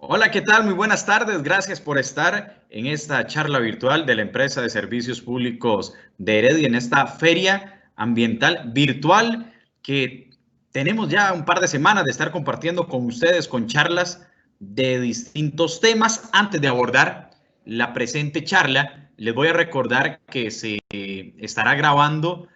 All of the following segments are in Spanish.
Hola, ¿qué tal? Muy buenas tardes. Gracias por estar en esta charla virtual de la empresa de servicios públicos de Heredia, en esta feria ambiental virtual que tenemos ya un par de semanas de estar compartiendo con ustedes con charlas de distintos temas. Antes de abordar la presente charla, les voy a recordar que se estará grabando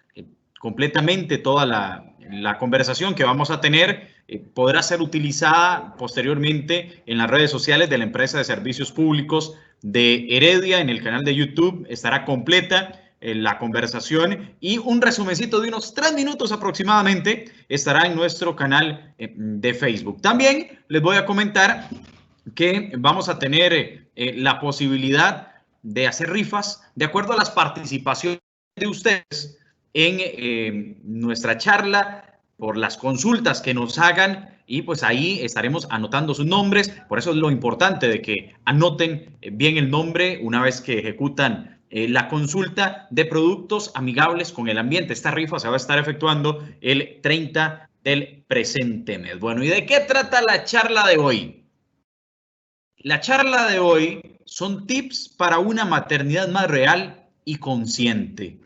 completamente toda la conversación que vamos a tener. Podrá ser utilizada posteriormente en las redes sociales de la empresa de servicios públicos de Heredia. En el canal de YouTube estará completa la conversación y un resumencito de unos 3 minutos aproximadamente estará en nuestro canal de Facebook. También les voy a comentar que vamos a tener la posibilidad de hacer rifas de acuerdo a las participaciones de ustedes en nuestra charla, por las consultas que nos hagan, y pues ahí estaremos anotando sus nombres. Por eso es lo importante de que anoten bien el nombre una vez que ejecutan la consulta de productos amigables con el ambiente. Esta rifa se va a estar efectuando el 30 del presente mes. Bueno, ¿y de qué trata la charla de hoy? La charla de hoy son tips para una maternidad más real y consciente.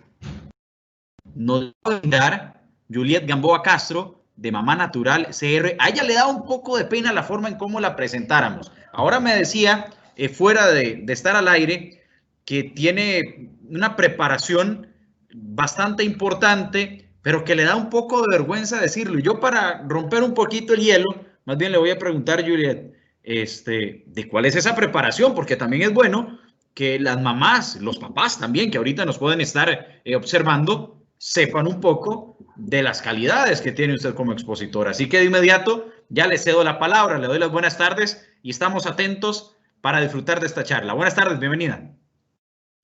Nos va a brindar Juliet Gamboa Castro, de Mamá Natural CR. A ella le da un poco de pena la forma en cómo la presentáramos. Ahora me decía, fuera de estar al aire, que tiene una preparación bastante importante, pero que le da un poco de vergüenza decirlo. Y yo, para romper un poquito el hielo, más bien le voy a preguntar, Juliet, de cuál es esa preparación, porque también es bueno que las mamás, los papás también, que ahorita nos pueden estar observando, sepan un poco de las calidades que tiene usted como expositora. Así que de inmediato ya le cedo la palabra, le doy las buenas tardes y estamos atentos para disfrutar de esta charla. Buenas tardes, bienvenida.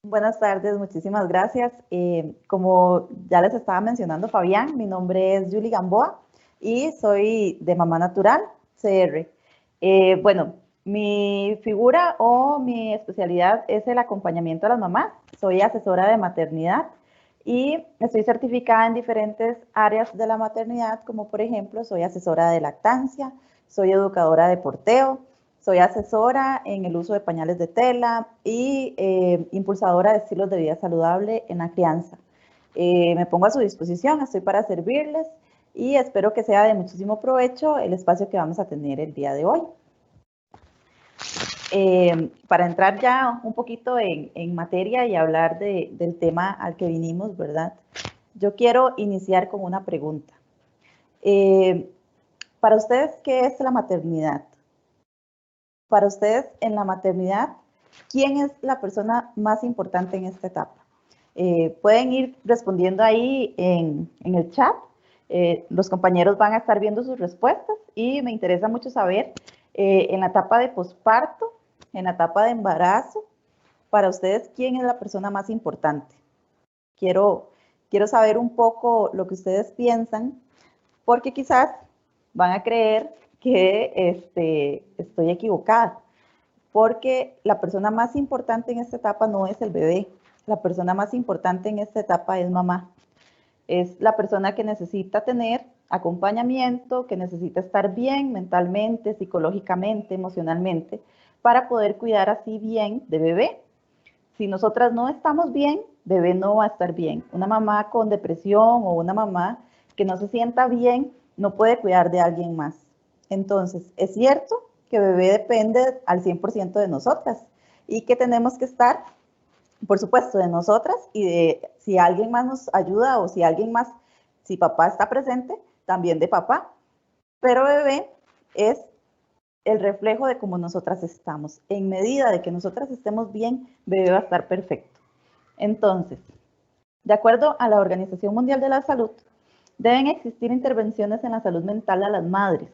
Buenas tardes, muchísimas gracias. Como ya les estaba mencionando Fabián, mi nombre es Julie Gamboa y soy de Mamá Natural, CR. Bueno, mi figura o mi especialidad es el acompañamiento a las mamás. Soy asesora de maternidad y estoy certificada en diferentes áreas de la maternidad, como por ejemplo soy asesora de lactancia, soy educadora de porteo, soy asesora en el uso de pañales de tela y impulsadora de estilos de vida saludable en la crianza. Me pongo a su disposición, estoy para servirles y espero que sea de muchísimo provecho el espacio que vamos a tener el día de hoy. Para entrar ya un poquito en materia y hablar del tema al que vinimos, ¿verdad? Yo quiero iniciar con una pregunta. Para ustedes, ¿qué es la maternidad? Para ustedes, en la maternidad, ¿quién es la persona más importante en esta etapa? Pueden ir respondiendo ahí en el chat. Los compañeros van a estar viendo sus respuestas y me interesa mucho saber en la etapa de posparto, en la etapa de embarazo, para ustedes, ¿quién es la persona más importante? Quiero saber un poco lo que ustedes piensan, porque quizás van a creer que estoy equivocada, porque la persona más importante en esta etapa no es el bebé, la persona más importante en esta etapa es mamá. Es la persona que necesita tener acompañamiento, que necesita estar bien mentalmente, psicológicamente, emocionalmente, para poder cuidar así bien de bebé. Si nosotras no estamos bien, bebé no va a estar bien. Una mamá con depresión o una mamá que no se sienta bien no puede cuidar de alguien más. Entonces, es cierto que bebé depende al 100% de nosotras y que tenemos que estar, por supuesto, de nosotras y de si alguien más nos ayuda o si alguien más, si papá está presente, también de papá. Pero bebé es el reflejo de cómo nosotras estamos. En medida de que nosotras estemos bien, bebé va a estar perfecto. Entonces, de acuerdo a la Organización Mundial de la Salud, deben existir intervenciones en la salud mental a las madres.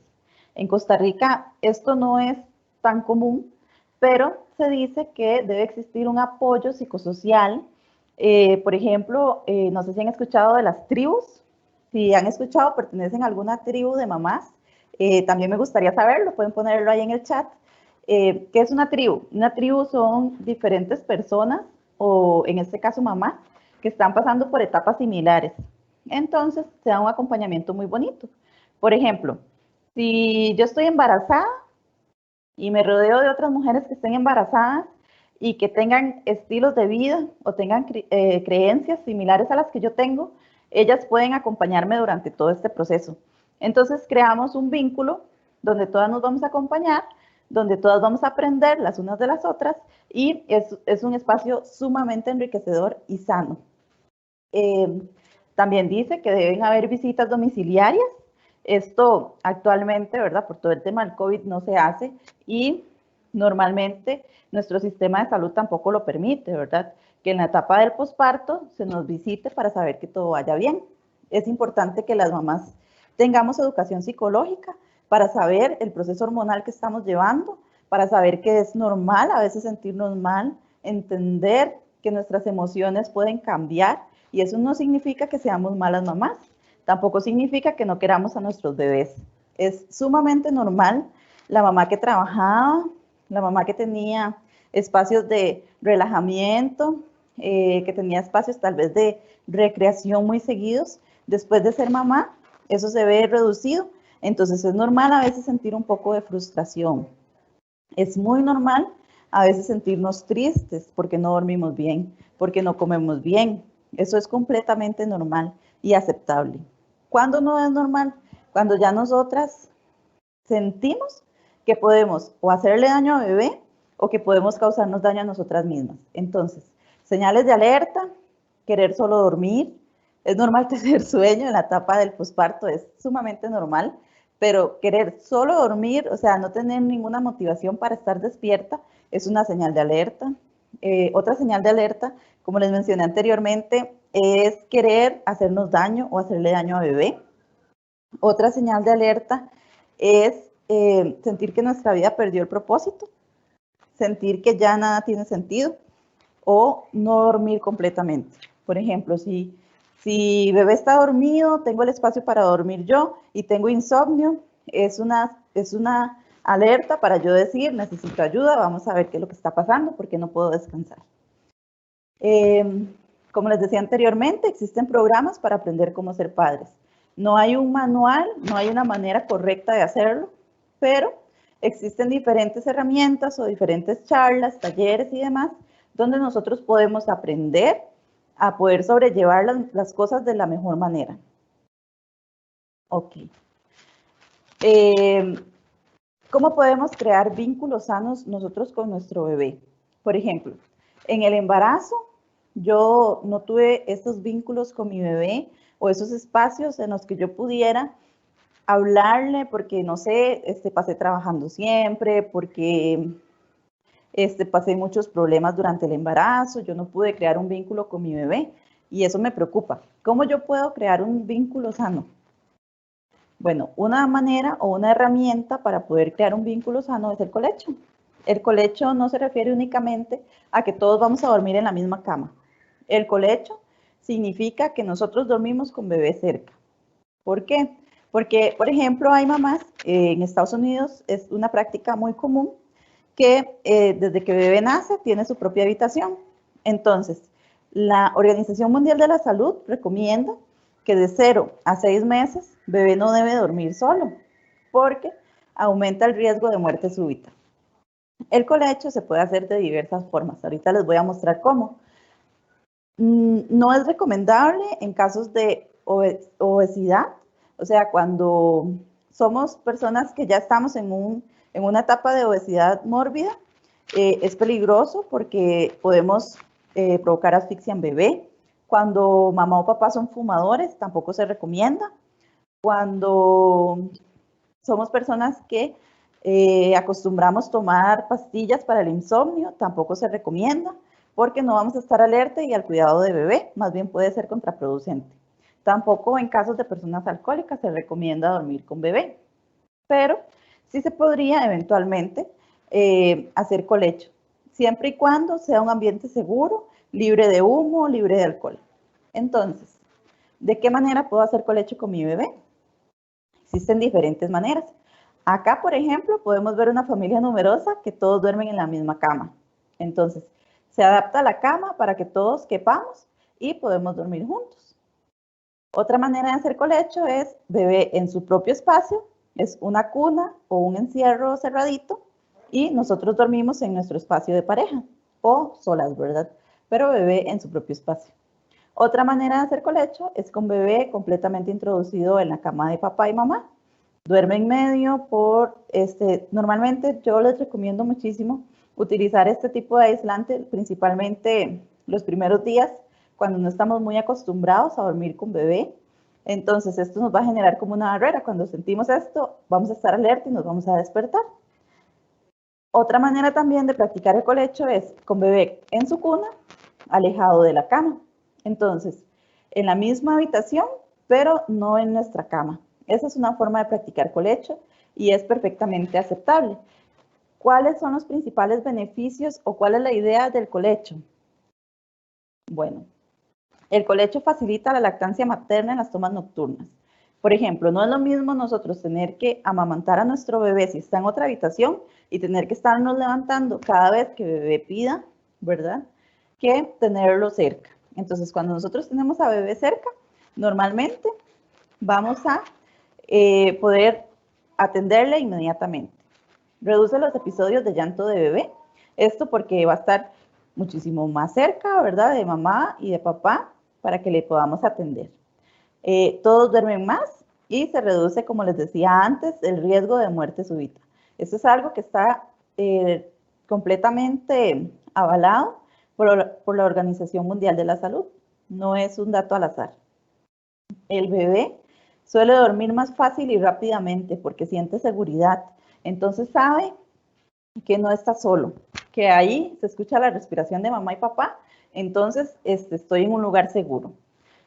En Costa Rica esto no es tan común, pero se dice que debe existir un apoyo psicosocial. Por ejemplo, no sé si han escuchado de las tribus. Si han escuchado, pertenecen a alguna tribu de mamás. También me gustaría saberlo, pueden ponerlo ahí en el chat. ¿Qué es una tribu? Una tribu son diferentes personas, o en este caso mamás, que están pasando por etapas similares. Entonces, se da un acompañamiento muy bonito. Por ejemplo, si yo estoy embarazada y me rodeo de otras mujeres que estén embarazadas y que tengan estilos de vida o tengan creencias similares a las que yo tengo, ellas pueden acompañarme durante todo este proceso. Entonces creamos un vínculo donde todas nos vamos a acompañar, donde todas vamos a aprender las unas de las otras y es un espacio sumamente enriquecedor y sano. También dice que deben haber visitas domiciliarias. Esto actualmente, ¿verdad? Por todo el tema del COVID no se hace y normalmente nuestro sistema de salud tampoco lo permite, ¿verdad? Que en la etapa del posparto se nos visite para saber que todo vaya bien. Es importante que las mamás tengamos educación psicológica para saber el proceso hormonal que estamos llevando, para saber que es normal a veces sentirnos mal, entender que nuestras emociones pueden cambiar y eso no significa que seamos malas mamás, tampoco significa que no queramos a nuestros bebés. Es sumamente normal la mamá que trabajaba, la mamá que tenía espacios de relajamiento, que tenía espacios tal vez de recreación muy seguidos. Después de ser mamá, eso se ve reducido. Entonces es normal a veces sentir un poco de frustración. Es muy normal a veces sentirnos tristes porque no dormimos bien, porque no comemos bien. Eso es completamente normal y aceptable. ¿Cuándo no es normal? Cuando ya nosotras sentimos que podemos o hacerle daño a bebé o que podemos causarnos daño a nosotras mismas. Entonces, señales de alerta, querer solo dormir, es normal tener sueño en la etapa del posparto, es sumamente normal, pero querer solo dormir, o sea, no tener ninguna motivación para estar despierta, es una señal de alerta. Otra señal de alerta, como les mencioné anteriormente, es querer hacernos daño o hacerle daño a bebé. Otra señal de alerta es sentir que nuestra vida perdió el propósito, sentir que ya nada tiene sentido o no dormir completamente. Por ejemplo, si bebé está dormido, tengo el espacio para dormir yo y tengo insomnio, es una alerta para yo decir, necesito ayuda, vamos a ver qué es lo que está pasando porque no puedo descansar. Como les decía anteriormente, existen programas para aprender cómo ser padres. No hay un manual, no hay una manera correcta de hacerlo, pero existen diferentes herramientas o diferentes charlas, talleres y demás, donde nosotros podemos aprender a poder sobrellevar las cosas de la mejor manera. Ok. ¿Cómo podemos crear vínculos sanos nosotros con nuestro bebé? Por ejemplo, en el embarazo, yo no tuve estos vínculos con mi bebé o esos espacios en los que yo pudiera hablarle porque, no sé, pasé trabajando siempre, porque pasé muchos problemas durante el embarazo, yo no pude crear un vínculo con mi bebé y eso me preocupa. ¿Cómo yo puedo crear un vínculo sano? Bueno, una manera o una herramienta para poder crear un vínculo sano es el colecho. El colecho no se refiere únicamente a que todos vamos a dormir en la misma cama. El colecho significa que nosotros dormimos con bebé cerca. ¿Por qué? Porque, por ejemplo, hay mamás, en Estados Unidos es una práctica muy común, que desde que bebé nace tiene su propia habitación. Entonces, la Organización Mundial de la Salud recomienda que de 0 a 6 meses bebé no debe dormir solo, porque aumenta el riesgo de muerte súbita. El colecho se puede hacer de diversas formas. Ahorita les voy a mostrar cómo. No es recomendable en casos de obesidad, o sea, cuando somos personas que ya estamos en una etapa de obesidad mórbida, es peligroso porque podemos provocar asfixia en bebé. Cuando mamá o papá son fumadores, tampoco se recomienda. Cuando somos personas que acostumbramos tomar pastillas para el insomnio, tampoco se recomienda porque no vamos a estar alerta y al cuidado de bebé, más bien puede ser contraproducente. Tampoco en casos de personas alcohólicas se recomienda dormir con bebé, pero sí se podría eventualmente hacer colecho, siempre y cuando sea un ambiente seguro, libre de humo, libre de alcohol. Entonces, ¿de qué manera puedo hacer colecho con mi bebé? Existen diferentes maneras. Acá, por ejemplo, podemos ver una familia numerosa que todos duermen en la misma cama. Entonces, se adapta la cama para que todos quepamos y podemos dormir juntos. Otra manera de hacer colecho es bebé en su propio espacio, es una cuna o un encierro cerradito y nosotros dormimos en nuestro espacio de pareja o solas, ¿verdad? Pero bebé en su propio espacio. Otra manera de hacer colecho es con bebé completamente introducido en la cama de papá y mamá. Duerme en medio normalmente yo les recomiendo muchísimo utilizar este tipo de aislante, principalmente los primeros días, cuando no estamos muy acostumbrados a dormir con bebé. Entonces esto nos va a generar como una barrera. Cuando sentimos esto, vamos a estar alerta y nos vamos a despertar. Otra manera también de practicar el colecho es con bebé en su cuna, alejado de la cama. Entonces, en la misma habitación, pero no en nuestra cama. Esa es una forma de practicar colecho y es perfectamente aceptable. ¿Cuáles son los principales beneficios o cuál es la idea del colecho? Bueno, el colecho facilita la lactancia materna en las tomas nocturnas. Por ejemplo, no es lo mismo nosotros tener que amamantar a nuestro bebé si está en otra habitación y tener que estarnos levantando cada vez que bebé pida, ¿verdad? Que tenerlo cerca. Entonces, cuando nosotros tenemos a bebé cerca, normalmente vamos a poder atenderle inmediatamente. Reduce los episodios de llanto de bebé. Esto porque va a estar muchísimo más cerca, ¿verdad? De mamá y de papá para que le podamos atender. Todos duermen más y se reduce, como les decía antes, el riesgo de muerte súbita. Esto es algo que está completamente avalado por la Organización Mundial de la Salud. No es un dato al azar. El bebé suele dormir más fácil y rápidamente porque siente seguridad. Entonces sabe que no está solo, que ahí se escucha la respiración de mamá y papá. Entonces estoy en un lugar seguro.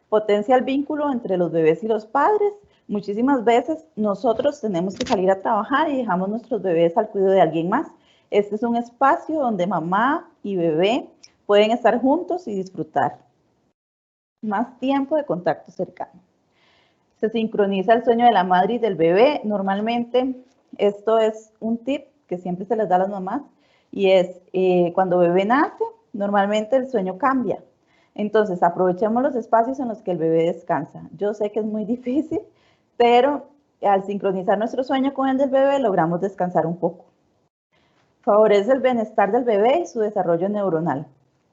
Potencia el vínculo entre los bebés y los padres. Muchísimas veces nosotros tenemos que salir a trabajar y dejamos nuestros bebés al cuidado de alguien más. Este es un espacio donde mamá y bebé pueden estar juntos y disfrutar. Más tiempo de contacto cercano. Se sincroniza el sueño de la madre y del bebé. Normalmente esto es un tip que siempre se les da a las mamás y es cuando bebé nace, normalmente el sueño cambia. Entonces, aprovechemos los espacios en los que el bebé descansa. Yo sé que es muy difícil, pero al sincronizar nuestro sueño con el del bebé, logramos descansar un poco. Favorece el bienestar del bebé y su desarrollo neuronal.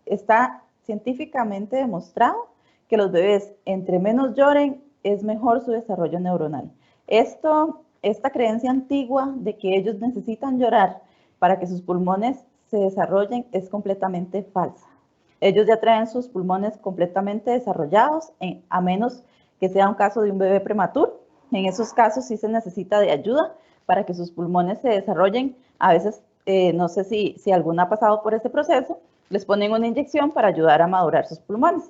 Está científicamente demostrado que los bebés, entre menos lloren, es mejor su desarrollo neuronal. Esta creencia antigua de que ellos necesitan llorar para que sus pulmones se desarrollen es completamente falsa. Ellos ya traen sus pulmones completamente desarrollados, a menos que sea un caso de un bebé prematuro. En esos casos sí se necesita de ayuda para que sus pulmones se desarrollen. A veces, no sé si alguna ha pasado por ese proceso, les ponen una inyección para ayudar a madurar sus pulmones.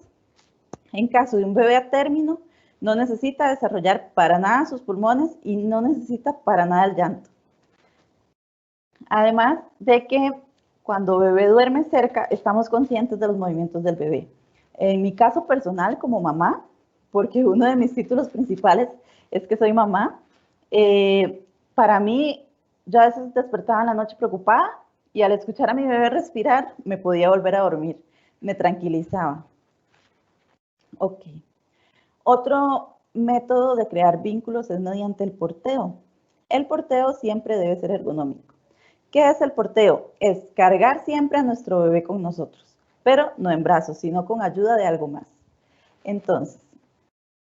En caso de un bebé a término, no necesita desarrollar para nada sus pulmones y no necesita para nada el llanto. Además de que cuando bebé duerme cerca, estamos conscientes de los movimientos del bebé. En mi caso personal, como mamá, porque uno de mis títulos principales es que soy mamá, para mí, yo a veces despertaba en la noche preocupada y al escuchar a mi bebé respirar, me podía volver a dormir, me tranquilizaba. Ok. Otro método de crear vínculos es mediante el porteo. El porteo siempre debe ser ergonómico. ¿Qué es el porteo? Es cargar siempre a nuestro bebé con nosotros, pero no en brazos, sino con ayuda de algo más. Entonces,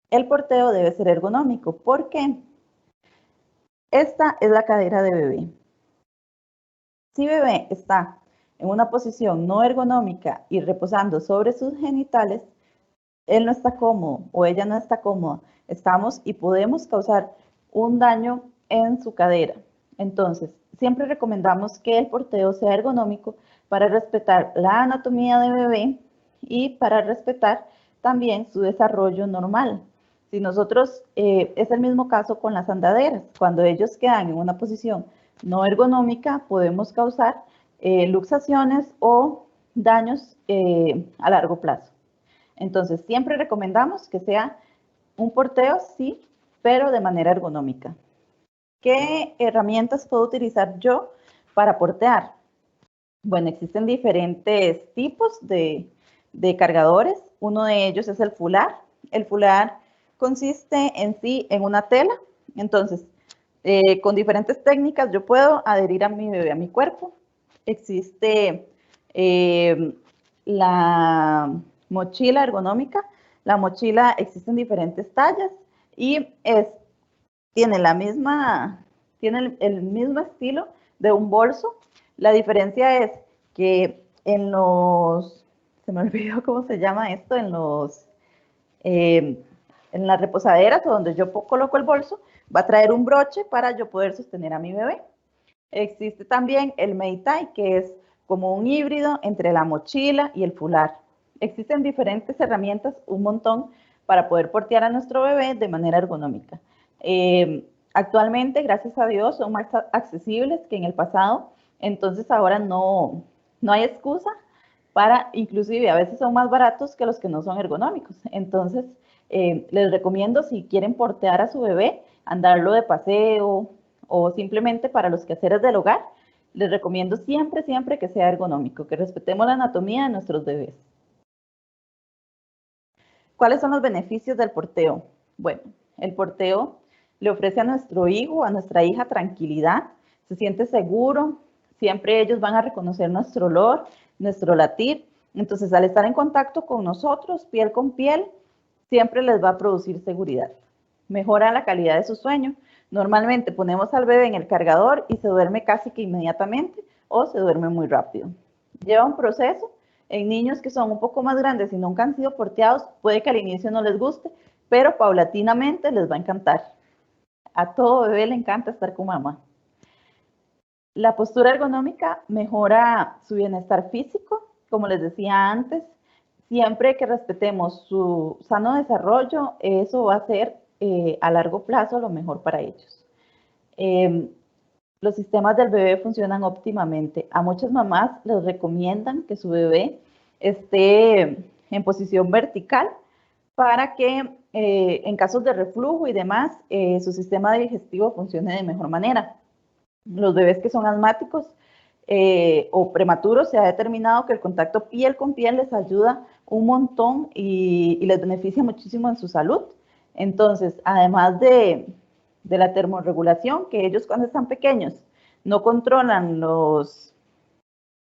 el porteo debe ser ergonómico. ¿Por qué? Esta es la cadera de bebé. Si bebé está en una posición no ergonómica y reposando sobre sus genitales, él no está cómodo o ella no está cómoda. Estamos y podemos causar un daño en su cadera. Entonces, siempre recomendamos que el porteo sea ergonómico para respetar la anatomía de bebé y para respetar también su desarrollo normal. Si nosotros, es el mismo caso con las andaderas, cuando ellos quedan en una posición no ergonómica, podemos causar luxaciones o daños a largo plazo. Entonces, siempre recomendamos que sea un porteo, sí, pero de manera ergonómica. ¿Qué herramientas puedo utilizar yo para portear? Bueno, existen diferentes tipos de cargadores. Uno de ellos es el fular. El fular consiste en sí en una tela. Entonces, Con diferentes técnicas yo puedo adherir a mi bebé a mi cuerpo. Existe la mochila ergonómica. La mochila existe en diferentes tallas y tiene el mismo estilo de un bolso. La diferencia es que se me olvidó cómo se llama esto, en las reposaderas o donde yo coloco el bolso, va a traer un broche para yo poder sostener a mi bebé. Existe también el Meitai, que es como un híbrido entre la mochila y el fular. Existen diferentes herramientas, un montón, para poder portear a nuestro bebé de manera ergonómica. Actualmente, gracias a Dios, son más accesibles que en el pasado, entonces ahora no hay excusa para, inclusive a veces son más baratos que los que no son ergonómicos. Entonces, les recomiendo, si quieren portear a su bebé, andarlo de paseo o simplemente para los quehaceres del hogar, les recomiendo siempre, siempre que sea ergonómico, que respetemos la anatomía de nuestros bebés. ¿Cuáles son los beneficios del porteo? Bueno, el porteo le ofrece a nuestro hijo, a nuestra hija tranquilidad, se siente seguro, siempre ellos van a reconocer nuestro olor, nuestro latir. Entonces, al estar en contacto con nosotros, piel con piel, siempre les va a producir seguridad. Mejora la calidad de su sueño. Normalmente ponemos al bebé en el cargador y se duerme casi que inmediatamente o se duerme muy rápido. Lleva un proceso. En niños que son un poco más grandes y nunca han sido porteados, puede que al inicio no les guste, pero paulatinamente les va a encantar. A todo bebé le encanta estar con mamá. La postura ergonómica mejora su bienestar físico, como les decía antes. Siempre que respetemos su sano desarrollo, eso va a ser a largo plazo lo mejor para ellos. Los sistemas del bebé funcionan óptimamente. A muchas mamás les recomiendan que su bebé esté en posición vertical para que en casos de reflujo y demás, su sistema digestivo funcione de mejor manera. Los bebés que son asmáticos o prematuros, se ha determinado que el contacto piel con piel les ayuda un montón y les beneficia muchísimo en su salud. Entonces, además de la termorregulación, que ellos cuando están pequeños no controlan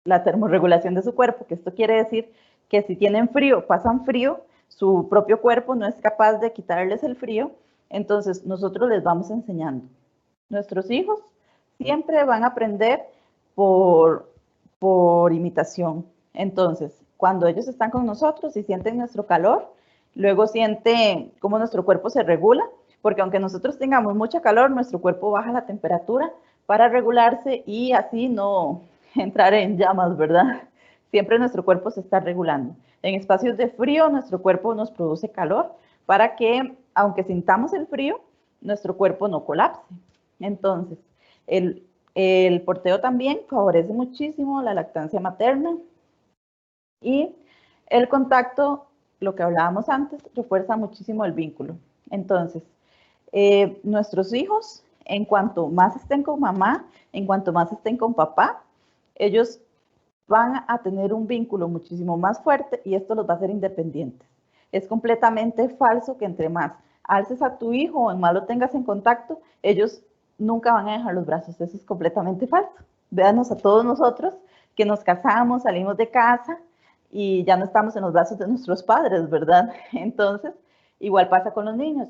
la termorregulación de su cuerpo, que esto quiere decir que si tienen frío, pasan frío, su propio cuerpo no es capaz de quitarles el frío, entonces nosotros les vamos enseñando. Nuestros hijos siempre van a aprender por imitación. Entonces, cuando ellos están con nosotros y sienten nuestro calor, luego sienten cómo nuestro cuerpo se regula, porque aunque nosotros tengamos mucha calor, nuestro cuerpo baja la temperatura para regularse y así no entrar en llamas, ¿verdad? Siempre nuestro cuerpo se está regulando. En espacios de frío, nuestro cuerpo nos produce calor para que, aunque sintamos el frío, nuestro cuerpo no colapse. Entonces, el porteo también favorece muchísimo la lactancia materna y el contacto, lo que hablábamos antes, refuerza muchísimo el vínculo. Entonces, nuestros hijos, en cuanto más estén con mamá, en cuanto más estén con papá, ellos van a tener un vínculo muchísimo más fuerte y esto los va a hacer independientes. Es completamente falso que entre más alces a tu hijo o en más lo tengas en contacto, ellos nunca van a dejar los brazos. Eso es completamente falso. Véanos a todos nosotros que nos casamos, salimos de casa y ya no estamos en los brazos de nuestros padres, ¿verdad? Entonces, igual pasa con los niños.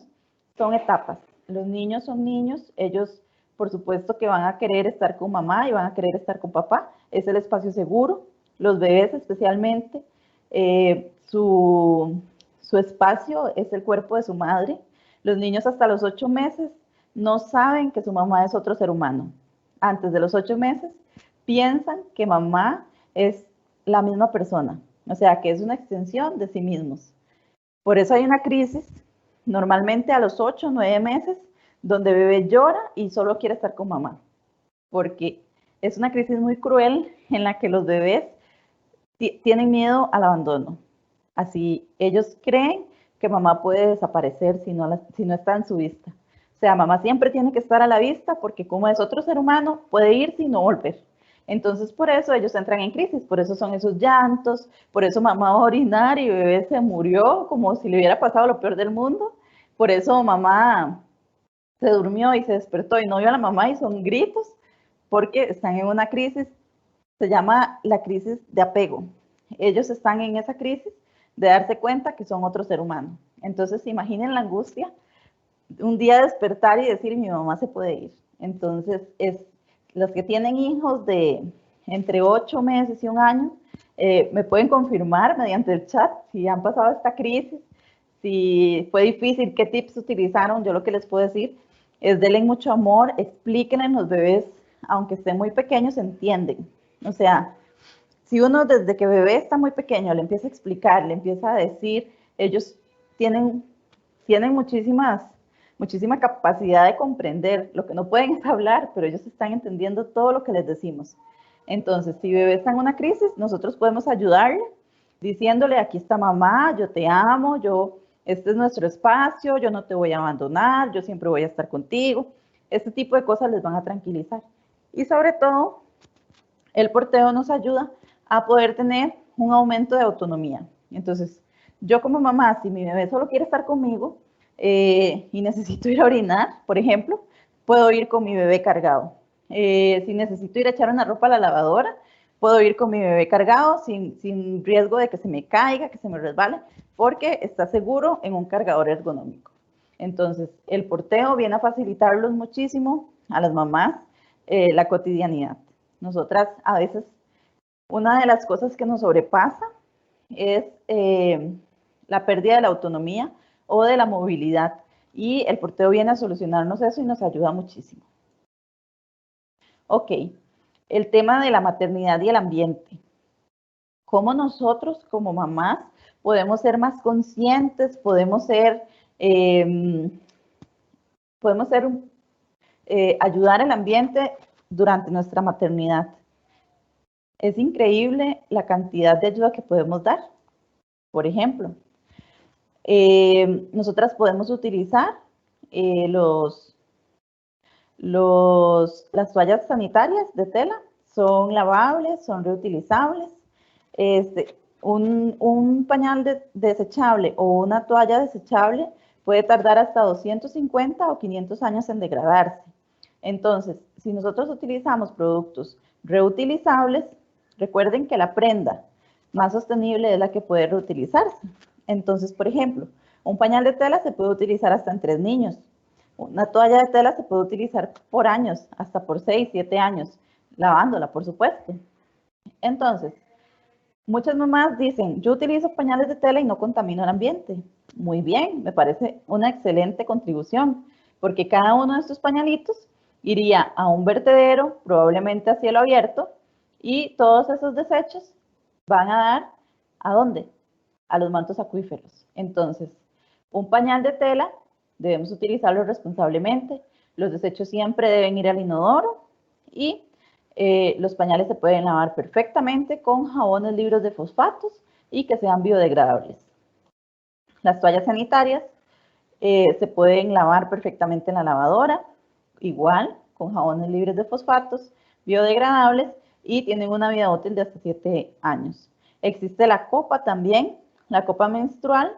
Son etapas. Los niños son niños, ellos por supuesto que van a querer estar con mamá y van a querer estar con papá. Es el espacio seguro. Los bebés especialmente, su espacio es el cuerpo de su madre. Los niños hasta los 8 meses no saben que su mamá es otro ser humano. Antes de los 8 meses piensan que mamá es la misma persona, o sea, que es una extensión de sí mismos. Por eso hay una crisis, normalmente a los 8 o 9 meses, donde bebé llora y solo quiere estar con mamá, porque es una crisis muy cruel en la que los bebés tienen miedo al abandono. Así, ellos creen que mamá puede desaparecer si no está en su vista. O sea, mamá siempre tiene que estar a la vista porque como es otro ser humano, puede irse y no volver. Entonces, por eso ellos entran en crisis, por eso son esos llantos, por eso mamá va a orinar y bebé se murió como si le hubiera pasado lo peor del mundo. Por eso mamá se durmió y se despertó y no vio a la mamá y son gritos porque están en una crisis, se llama la crisis de apego. Ellos están en esa crisis de darse cuenta que son otro ser humano. Entonces, imaginen la angustia, un día despertar y decir, mi mamá se puede ir. Entonces, los que tienen hijos de entre 8 meses y un año, me pueden confirmar mediante el chat si han pasado esta crisis, si fue difícil, qué tips utilizaron. Yo lo que les puedo decir es denle mucho amor, explíquenle a los bebés, aunque estén muy pequeños, entienden. O sea, si uno desde que bebé está muy pequeño le empieza a explicar, le empieza a decir, ellos tienen muchísima capacidad de comprender. Lo que no pueden es hablar, pero ellos están entendiendo todo lo que les decimos. Entonces, si bebé está en una crisis, nosotros podemos ayudarle diciéndole, aquí está mamá, yo te amo, este es nuestro espacio, yo no te voy a abandonar, yo siempre voy a estar contigo. Este tipo de cosas les van a tranquilizar. Y sobre todo, el porteo nos ayuda a poder tener un aumento de autonomía. Entonces, yo como mamá, si mi bebé solo quiere estar conmigo y necesito ir a orinar, por ejemplo, puedo ir con mi bebé cargado. Si necesito ir a echar una ropa a la lavadora, puedo ir con mi bebé cargado sin riesgo de que se me caiga, que se me resbale, porque está seguro en un cargador ergonómico. Entonces, el porteo viene a facilitarlos muchísimo a las mamás la cotidianidad. Nosotras a veces, una de las cosas que nos sobrepasa es la pérdida de la autonomía o de la movilidad, y el porteo viene a solucionarnos eso y nos ayuda muchísimo. Ok, el tema de la maternidad y el ambiente. ¿Cómo nosotros como mamás podemos ser más conscientes, podemos ayudar al ambiente durante nuestra maternidad? Es increíble la cantidad de ayuda que podemos dar. Por ejemplo, nosotras podemos utilizar las toallas sanitarias de tela. Son lavables, son reutilizables. Un pañal desechable o una toalla desechable puede tardar hasta 250 o 500 años en degradarse. Entonces, si nosotros utilizamos productos reutilizables, recuerden que la prenda más sostenible es la que puede reutilizarse. Entonces, por ejemplo, un pañal de tela se puede utilizar hasta en 3 niños. Una toalla de tela se puede utilizar por años, hasta por 6, 7 años, lavándola, por supuesto. Entonces, muchas mamás dicen, yo utilizo pañales de tela y no contamino el ambiente. Muy bien, me parece una excelente contribución, porque cada uno de estos pañalitos iría a un vertedero, probablemente a cielo abierto, y todos esos desechos van a dar, ¿a dónde? A los mantos acuíferos. Entonces, un pañal de tela debemos utilizarlo responsablemente. Los desechos siempre deben ir al inodoro y los pañales se pueden lavar perfectamente con jabones libres de fosfatos y que sean biodegradables. Las toallas sanitarias se pueden lavar perfectamente en la lavadora, igual con jabones libres de fosfatos, biodegradables, y tienen una vida útil de hasta 7 años. Existe la copa también, la copa menstrual,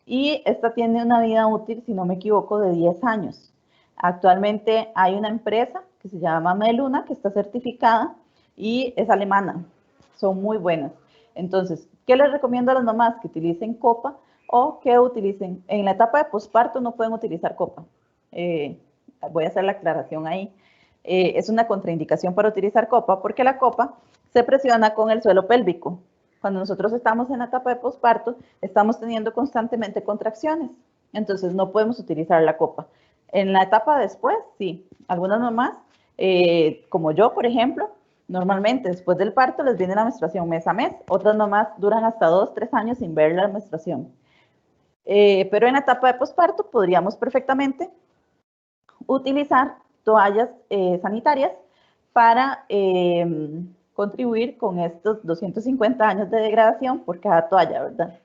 y esta tiene una vida útil, si no me equivoco, de 10 años. Actualmente hay una empresa que se llama Meluna, que está certificada y es alemana. Son muy buenas. Entonces, ¿qué les recomiendo a las mamás? Que utilicen copa o que utilicen, en la etapa de posparto no pueden utilizar copa. Voy a hacer la aclaración ahí. Es una contraindicación para utilizar copa porque la copa se presiona con el suelo pélvico. Cuando nosotros estamos en la etapa de posparto, estamos teniendo constantemente contracciones. Entonces, no podemos utilizar la copa. En la etapa después, sí. Algunas mamás, como yo, por ejemplo, normalmente después del parto les viene la menstruación mes a mes. Otras mamás duran hasta 2, 3 años sin ver la menstruación. Pero en la etapa de posparto podríamos perfectamente utilizar toallas sanitarias para contribuir con estos 250 años de degradación por cada toalla, ¿verdad?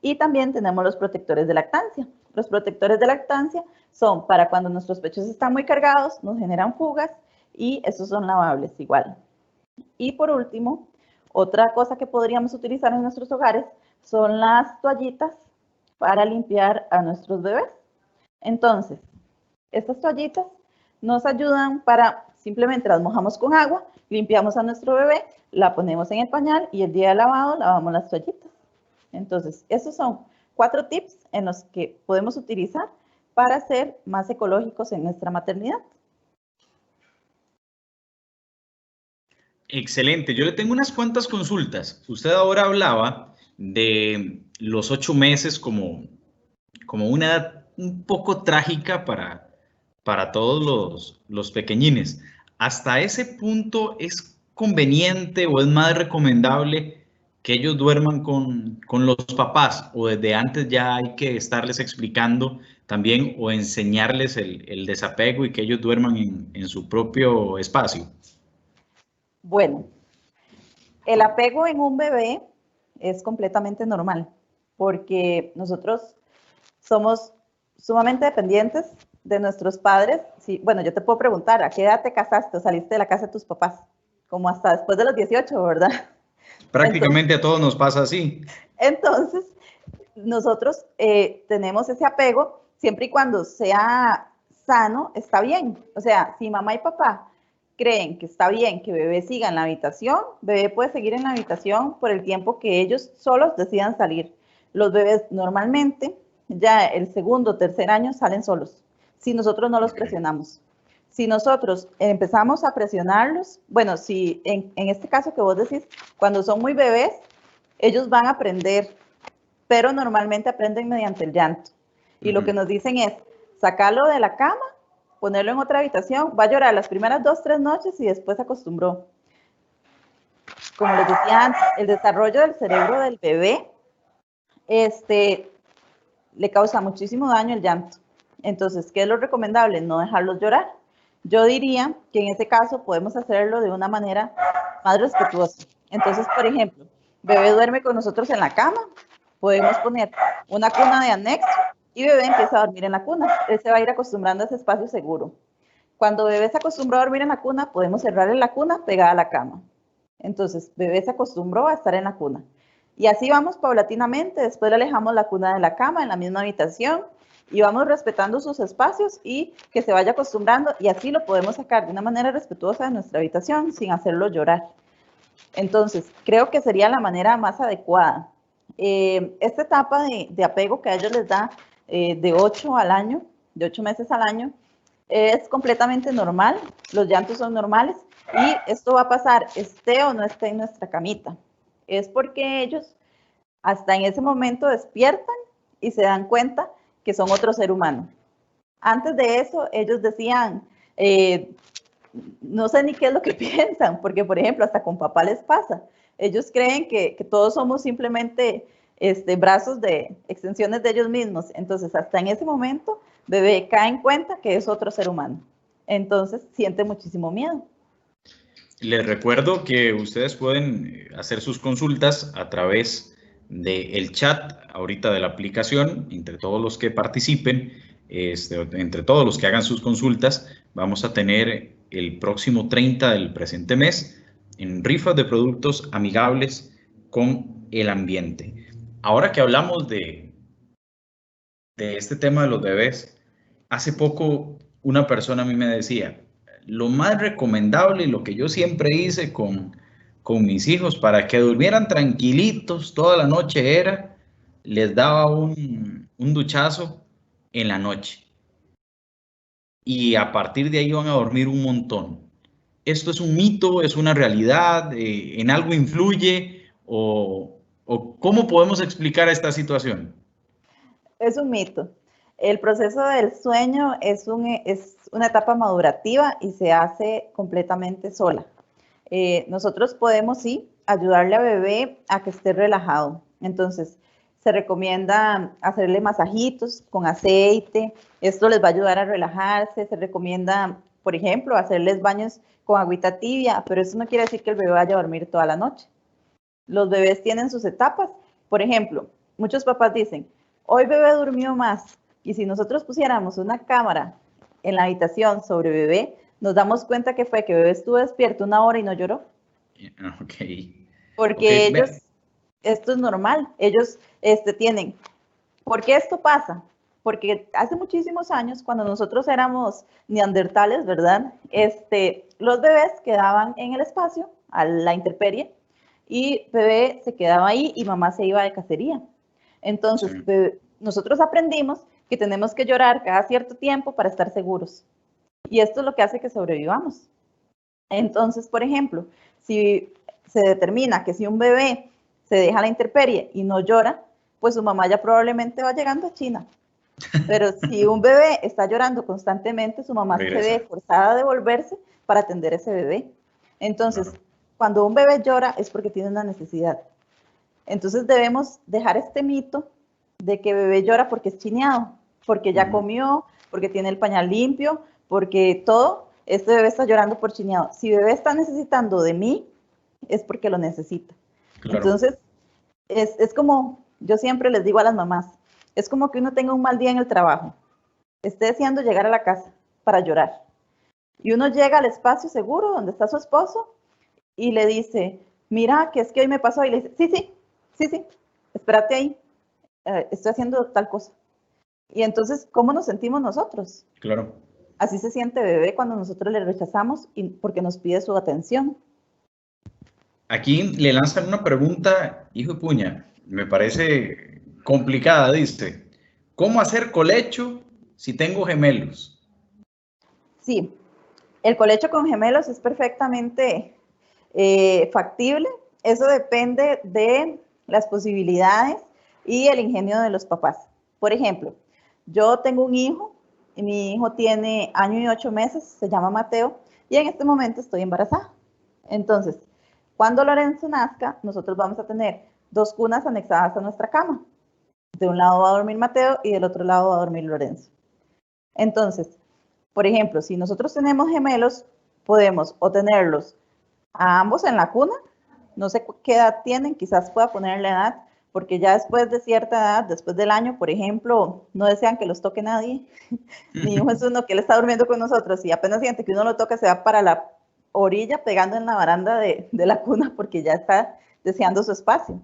Y también tenemos los protectores de lactancia. Los protectores de lactancia son para cuando nuestros pechos están muy cargados, nos generan fugas, y estos son lavables igual. Y por último, otra cosa que podríamos utilizar en nuestros hogares son las toallitas para limpiar a nuestros bebés. Entonces, Estas toallitas nos ayudan para, simplemente las mojamos con agua, limpiamos a nuestro bebé, la ponemos en el pañal y el día de lavado lavamos las toallitas. Entonces, esos son 4 tips en los que podemos utilizar para ser más ecológicos en nuestra maternidad. Excelente. Yo le tengo unas cuantas consultas. Usted ahora hablaba de los 8 meses como una edad un poco trágica para todos los pequeñines. ¿Hasta ese punto es conveniente o es más recomendable que ellos duerman con los papás, o desde antes ya hay que estarles explicando también o enseñarles el desapego y que ellos duerman en su propio espacio? Bueno, el apego en un bebé es completamente normal porque nosotros somos sumamente dependientes de nuestros padres. Sí, bueno, yo te puedo preguntar, ¿a qué edad te casaste o saliste de la casa de tus papás? Como hasta después de los 18, ¿verdad? Prácticamente a todos nos pasa así. Entonces, nosotros tenemos ese apego siempre y cuando sea sano, está bien. O sea, si mamá y papá creen que está bien que bebé siga en la habitación, bebé puede seguir en la habitación por el tiempo que ellos solos decidan salir. Los bebés normalmente ya el segundo o tercer año salen solos, si nosotros no los presionamos. Si nosotros empezamos a presionarlos, bueno, si en este caso que vos decís, cuando son muy bebés, ellos van a aprender, pero normalmente aprenden mediante el llanto. Y lo que nos dicen es, sacarlo de la cama, ponerlo en otra habitación, va a llorar las primeras 2 o 3 noches y después se acostumbró. Como les decía antes, el desarrollo del cerebro del bebé le causa muchísimo daño el llanto. Entonces, ¿qué es lo recomendable? No dejarlos llorar. Yo diría que en ese caso podemos hacerlo de una manera más respetuosa. Entonces, por ejemplo, bebé duerme con nosotros en la cama, podemos poner una cuna de anexo y bebé empieza a dormir en la cuna. Él se va a ir acostumbrando a ese espacio seguro. Cuando bebé se acostumbró a dormir en la cuna, podemos cerrarle la cuna pegada a la cama. Entonces, bebé se acostumbró a estar en la cuna. Y así vamos paulatinamente, después le alejamos la cuna de la cama en la misma habitación y vamos respetando sus espacios y que se vaya acostumbrando, y así lo podemos sacar de una manera respetuosa de nuestra habitación sin hacerlo llorar. Entonces, creo que sería la manera más adecuada. Esta etapa de apego que a ellos les da de 8 al año, de 8 meses al año, es completamente normal, los llantos son normales y esto va a pasar, esté o no esté en nuestra camita. Es porque ellos hasta en ese momento despiertan y se dan cuenta que son otro ser humano. Antes de eso, ellos decían, no sé ni qué es lo que piensan, porque por ejemplo, hasta con papá les pasa. Ellos creen que todos somos simplemente brazos de extensiones de ellos mismos. Entonces, hasta en ese momento, bebé cae en cuenta que es otro ser humano. Entonces, siente muchísimo miedo. Les recuerdo que ustedes pueden hacer sus consultas a través del chat ahorita de la aplicación. Entre todos los que participen, entre todos los que hagan sus consultas, vamos a tener el próximo 30 del presente mes en rifas de productos amigables con el ambiente. Ahora que hablamos de este tema de los bebés, hace poco una persona a mí me decía, lo más recomendable y lo que yo siempre hice con mis hijos para que durmieran tranquilitos toda la noche era, les daba un duchazo en la noche. Y a partir de ahí iban a dormir un montón. ¿Esto es un mito? ¿Es una realidad? ¿En algo influye? ¿O cómo podemos explicar esta situación? Es un mito. El proceso del sueño es una etapa madurativa y se hace completamente sola. Nosotros podemos, sí, ayudarle a bebé a que esté relajado. Entonces, se recomienda hacerle masajitos con aceite. Esto les va a ayudar a relajarse. Se recomienda, por ejemplo, hacerles baños con agüita tibia, pero eso no quiere decir que el bebé vaya a dormir toda la noche. Los bebés tienen sus etapas. Por ejemplo, muchos papás dicen, hoy bebé durmió más. Y si nosotros pusiéramos una cámara en la habitación sobre bebé, nos damos cuenta que fue que bebé estuvo despierto 1 hora y no lloró. Ok. Porque ellos, esto es normal, ellos tienen, ¿por qué esto pasa? porque hace muchísimos años, cuando nosotros éramos neandertales, ¿verdad? Los bebés quedaban en el espacio, a la intemperie, y bebé se quedaba ahí y mamá se iba de cacería. Entonces, Sí. nosotros aprendimos que tenemos que llorar cada cierto tiempo para estar seguros. Y esto es lo que hace que sobrevivamos. Entonces, por ejemplo, si se determina que si un bebé se deja a la intemperie y no llora, pues su mamá ya probablemente va llegando a China. Pero si un bebé está llorando constantemente, su mamá se ve Regresa. forzada a devolverse para atender a ese bebé. Entonces, Claro. cuando un bebé llora es porque tiene una necesidad. Entonces debemos dejar este mito de que bebé llora porque es chineado, porque ya comió, porque tiene el pañal limpio, porque todo, este bebé está llorando por chineado. Si bebé está necesitando de mí, es porque lo necesita. Claro. Entonces, es como, yo siempre les digo a las mamás, es como que uno tenga un mal día en el trabajo, esté deseando llegar a la casa para llorar. Y uno llega al espacio seguro donde está su esposo y le dice, mira, que es que hoy me pasó. Y le dice, sí, espérate ahí, estoy haciendo tal cosa. Y entonces, ¿cómo nos sentimos nosotros? Claro. Así se siente bebé cuando nosotros le rechazamos y porque nos pide su atención. Aquí le lanzan una pregunta, hijo de puña, me parece complicada, dice. ¿Cómo hacer colecho si tengo gemelos? Sí, el colecho con gemelos es perfectamente factible. Eso depende de las posibilidades y el ingenio de los papás. Por ejemplo, yo tengo un hijo y mi hijo tiene 1 año y 8 meses, se llama Mateo, y en este momento estoy embarazada. Entonces, cuando Lorenzo nazca, nosotros vamos a tener 2 cunas anexadas a nuestra cama. De un lado va a dormir Mateo y del otro lado va a dormir Lorenzo. Entonces, por ejemplo, si nosotros tenemos gemelos, podemos o tenerlos a ambos en la cuna, no sé qué edad tienen, quizás pueda ponerle edad, porque ya después de cierta edad, después del año, por ejemplo, no desean que los toque nadie. Mi hijo es uno que él está durmiendo con nosotros y apenas siente que uno lo toca, se va para la orilla pegando en la baranda de la cuna porque ya está deseando su espacio.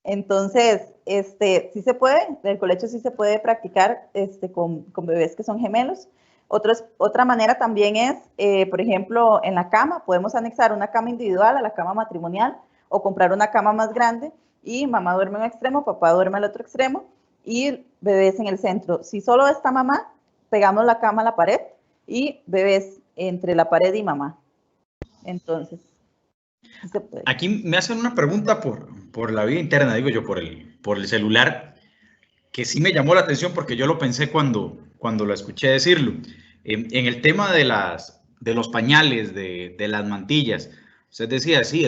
Entonces, sí se puede, el colecho sí se puede practicar con bebés que son gemelos. Otra manera también es, por ejemplo, en la cama, podemos anexar una cama individual a la cama matrimonial o comprar una cama más grande y mamá duerme en un extremo, papá duerme al otro extremo y bebés en el centro. Si solo está mamá, pegamos la cama a la pared y bebés entre la pared y mamá. Entonces, sí se puede. Aquí me hacen una pregunta por la vida interna, digo yo, por el celular, que sí me llamó la atención porque yo lo pensé cuando lo escuché decirlo. En el tema de los pañales, de las mantillas, usted decía, sí,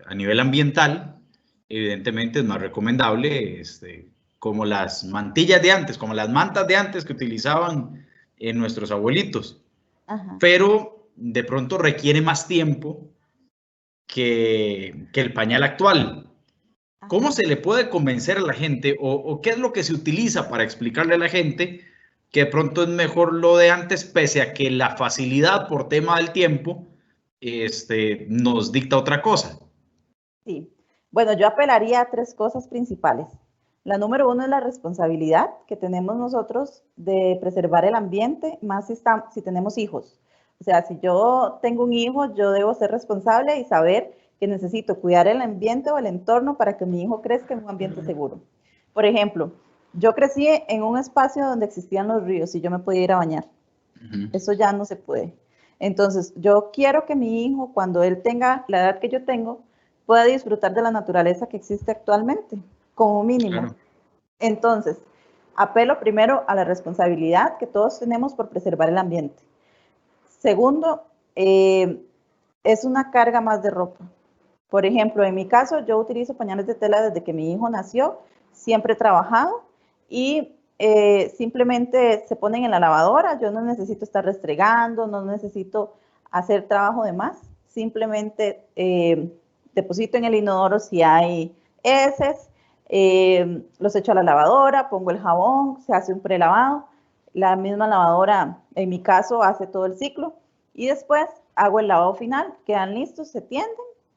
a nivel ambiental, evidentemente es más recomendable como las mantillas de antes, como las mantas de antes que utilizaban nuestros abuelitos, Ajá. pero de pronto requiere más tiempo que el pañal actual. ¿Cómo Ajá. se le puede convencer a la gente o qué es lo que se utiliza para explicarle a la gente que de pronto es mejor lo de antes, pese a que la facilidad por tema del tiempo nos dicta otra cosa? Sí. Bueno, yo apelaría a 3 cosas principales. La número 1 es la responsabilidad que tenemos nosotros de preservar el ambiente, más si tenemos hijos. O sea, si yo tengo un hijo, yo debo ser responsable y saber que necesito cuidar el ambiente o el entorno para que mi hijo crezca en un ambiente seguro. Por ejemplo, yo crecí en un espacio donde existían los ríos y yo me podía ir a bañar. Eso ya no se puede. Entonces, yo quiero que mi hijo, cuando él tenga la edad que yo tengo, pueda disfrutar de la naturaleza que existe actualmente, como mínimo. Claro. Entonces, apelo primero a la responsabilidad que todos tenemos por preservar el ambiente. Segundo, es una carga más de ropa. Por ejemplo, en mi caso, yo utilizo pañales de tela desde que mi hijo nació, siempre he trabajado y simplemente se ponen en la lavadora, yo no necesito estar restregando, no necesito hacer trabajo de más, simplemente deposito en el inodoro si hay heces, los echo a la lavadora, pongo el jabón, se hace un prelavado, la misma lavadora, en mi caso, hace todo el ciclo y después hago el lavado final, quedan listos, se tienden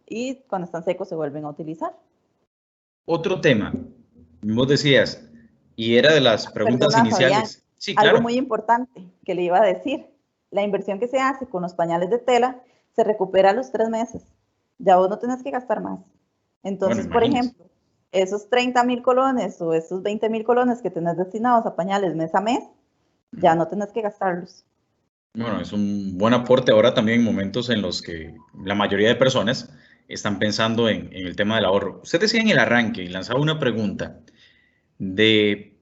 y cuando están secos se vuelven a utilizar. Otro tema, vos decías, Y era de las preguntas Personas, Fabián, iniciales. Sí, algo claro. muy importante que le iba a decir. La inversión que se hace con los pañales de tela se recupera a los 3 meses. Ya vos no tenés que gastar más. Bueno, Entonces, por imagínese. ejemplo, esos 30.000 colones o esos 20.000 colones que tenés destinados a pañales mes a mes, ya no tenés que gastarlos. Bueno, es un buen aporte ahora también en momentos en los que la mayoría de personas están pensando en el tema del ahorro. Usted decía en el arranque y lanzaba una pregunta de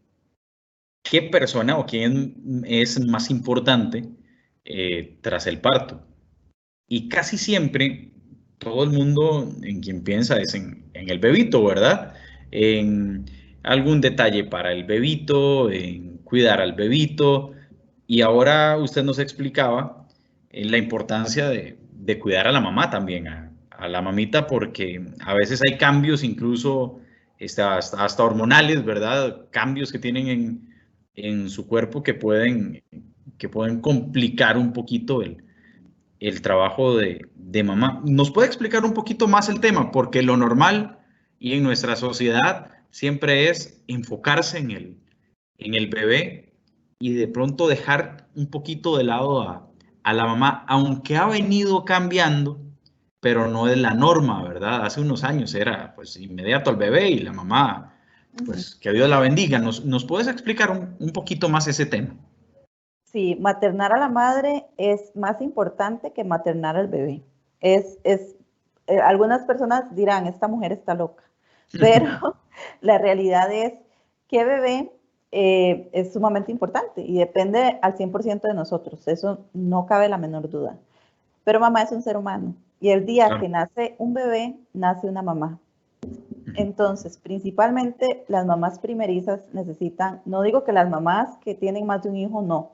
qué persona o quién es más importante tras el parto. Y casi siempre todo el mundo en quien piensa es en el bebito, ¿verdad? En algún detalle para el bebito, en cuidar al bebito. Y ahora usted nos explicaba la importancia de cuidar a la mamá también, a la mamita, porque a veces hay cambios incluso hasta hormonales, ¿verdad? Cambios que tienen en su cuerpo que pueden complicar un poquito el trabajo de mamá. ¿Nos puede explicar un poquito más el tema? Porque lo normal y en nuestra sociedad siempre es enfocarse en el bebé y de pronto dejar un poquito de lado a la mamá, aunque ha venido cambiando, pero no es la norma, ¿verdad? Hace unos años era pues inmediato al bebé y la mamá, pues que Dios la bendiga. ¿Nos puedes explicar un poquito más ese tema? Sí, maternar a la madre es más importante que maternar al bebé. Algunas personas dirán, esta mujer está loca, pero la realidad es que bebé es sumamente importante y depende al 100% de nosotros, eso no cabe la menor duda. Pero mamá es un ser humano y el día Claro. que nace un bebé, nace una mamá. Entonces, principalmente las mamás primerizas necesitan, no digo que las mamás que tienen más de un hijo no,